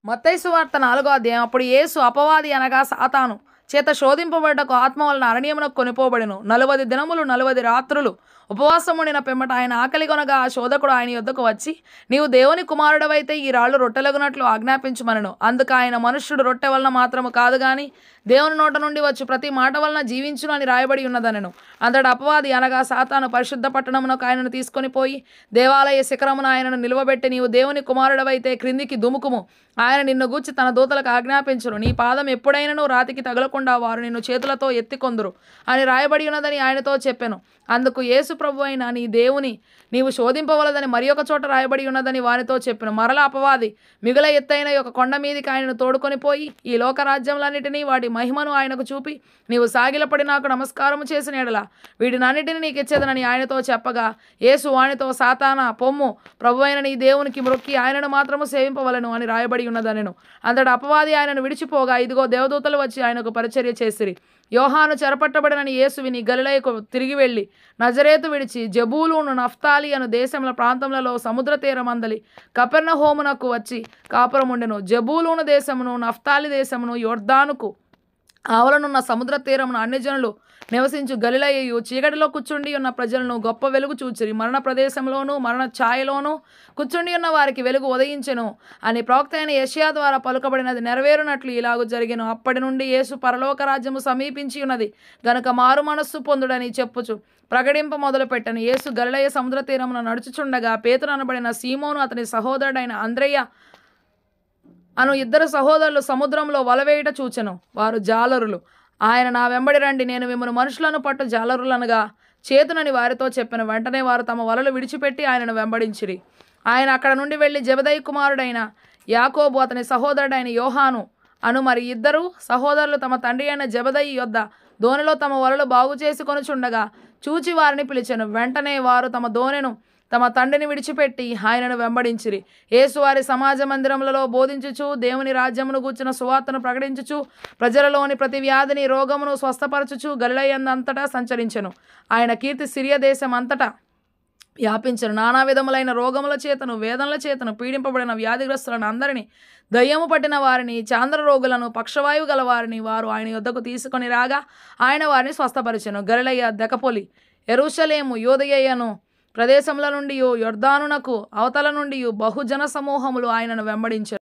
మత్తయి సువార్త 4వ అధ్యాయం. అప్పుడు యేసు అపవాది అనగా సాతాను చేత శోధింపబడ్డకు ఆత్మ వలన అరణ్యమునకు కొనిపోబడెను. 40 దినములు 40 రాత్రులు ఉపవాసముండిన పిమ్మట ఆయన ఆకలిగొనగా ఆ శోధకుడు ఆయన యొద్దకు వచ్చి, నీవు దేవుని కుమారుడవైతే ఈ రాళ్ళు రొట్టెలగునట్లు ఆజ్ఞాపించుమనెను. అందుకు ఆయన, మనుష్యుడు రొట్టె వలన మాత్రము కాదు గాని దేవుని నోట నుండి వచ్చు ప్రతి మాట వలన జీవించును అని రాయబడి ఉన్నదనెను. అంతటా అపవాది అనగా సాతాను పరిశుద్ధ పట్టణమునకు ఆయనను తీసుకొని పోయి దేవాలయ శిఖరమున ఆయనను నిలువబెట్టి, నీవు దేవుని కుమారుడవైతే క్రిందికి దుముకుము, ఆయన నిన్ను గూర్చి తన దూతలకు ఆజ్ఞాపించును, నీ పాదం ఎప్పుడైనను రాతికి తగలకుండా వారు నిన్ను చేతులతో ఎత్తికొందురు అని రాయబడి ఉన్నదని ఆయనతో చెప్పెను. అందుకు యేసు ప్రభు అయిన నీ దేవుని నీవు శోధింపవలదని మరి ఒక చోట రాయబడి ఉన్నదని వారితో చెప్పెను. మరల అపవాది మిగుల ఎత్తైన ఒక కొండ మీదికి ఆయనను తోడుకొని పోయి ఈ లోకరాజ్యములన్నిటినీ వాటి మహిమను ఆయనకు చూపి, నీవు సాగిలపడి నాకు నమస్కారము చేసిన ఎడల వీటినన్నిటిని నీకు ఇచ్చేదనని ఆయనతో చెప్పగా, యేసు వానితో, సాతానా పొమ్ము, ప్రభు అయిన నీ దేవునికి మ్రొక్కి ఆయనను మాత్రము సేవింపవలను అని రాయబడి ఉన్నదనెను. అంతటా అపవాది ఆయనను విడిచిపోగా ఇదిగో దేవదూతలు వచ్చి ఆయనకు పరిచర్య చేసిరి. యోహాను చెరపట్టబడినని యేసు విని గలిలయకు తిరిగి వెళ్ళి నజరేతు విడిచి జెబూలూను నఫ్తాలి అను దేశముల ప్రాంతములలో సముద్ర తీరమందలి కపెర్నహూమునకు వచ్చి కాపురముండెను. జెబూలూను దేశమును నఫ్తాలి దేశమును యొర్దానుకు ఆవలనున్న సముద్ర తీరమును అన్ని జనులు నివసించు గలిలయయు చీకటిలో కూర్చుండి ఉన్న ప్రజలను గొప్ప వెలుగు చూచిరి. మరణ ప్రదేశంలోనూ మరణ ఛాయలోనూ కూర్చుండి ఉన్న వారికి వెలుగు ఉదయించెను అని ప్రవక్త అయిన యెషయా ద్వారా పలుకబడినది నెరవేరునట్లు ఇలాగు జరిగెను. అప్పటి నుండి యేసు పరలోక రాజ్యము సమీపించి ఉన్నది గనుక మారు మనస్సు పొందుడని చెప్పుచు ప్రకటింప మొదలుపెట్టను. యేసు గలిలయ సముద్ర తీరమున నడుచుచుండగా పేతురు అనబడిన సీమోను అతని సహోదరుడైన అంద్రెయ్య అను 2 సహోదరులు సముద్రంలో వలవేయుట చూచెను. వారు జాలరులు. ఆయన, నా వెంబడి రండి, నేను మిమ్మల్ని మనుషులను పట్టు జాలరులనగా చేతునని వారితో చెప్పెను. వెంటనే వారు తమ వలలు విడిచిపెట్టి ఆయనను వెంబడించిరి. ఆయన అక్కడ నుండి వెళ్ళి జెబెదయి కుమారుడైన యాకోబు అతని సహోదరుడైన యోహాను అను మరి 2 సహోదరులు తమ తండ్రి అయిన జెబెదయి యొద్ద దోణిలో తమ వలలు బాగు చేసుకొనుచుండగా చూచి వారిని పిలిచెను. వెంటనే వారు తమ దోణెను తమ తండ్రిని విడిచిపెట్టి ఆయనను వెంబడించిరి. యేసు వారి సమాజ మందిరములలో బోధించుచు దేవుని రాజ్యమును గూర్చిన సువార్తను ప్రకటించుచు ప్రజలలోని ప్రతి వ్యాధిని రోగమును స్వస్థపరచుచు గలిలయందంతటా సంచరించెను. ఆయన కీర్తి సిరియా దేశం అంతటా వ్యాపించెను. నానా విధములైన రోగముల చేతను వేదనల చేతను పీడింపబడిన వ్యాధిగ్రస్తులను అందరినీ, దయ్యము పట్టిన వారిని, చాంద్ర రోగులను, పక్షవాయువు గల వారిని వారు ఆయన యొద్దకు తీసుకొని రాగా ఆయన వారిని స్వస్థపరిచెను. గలిలయ, దెకపొలి, యెరూషలేము, యూదయను ప్రదేశముల నుండి యొర్దానునకు అవతల నుండి బహుజన సమూహములు ఆయనను వెంబడించెను.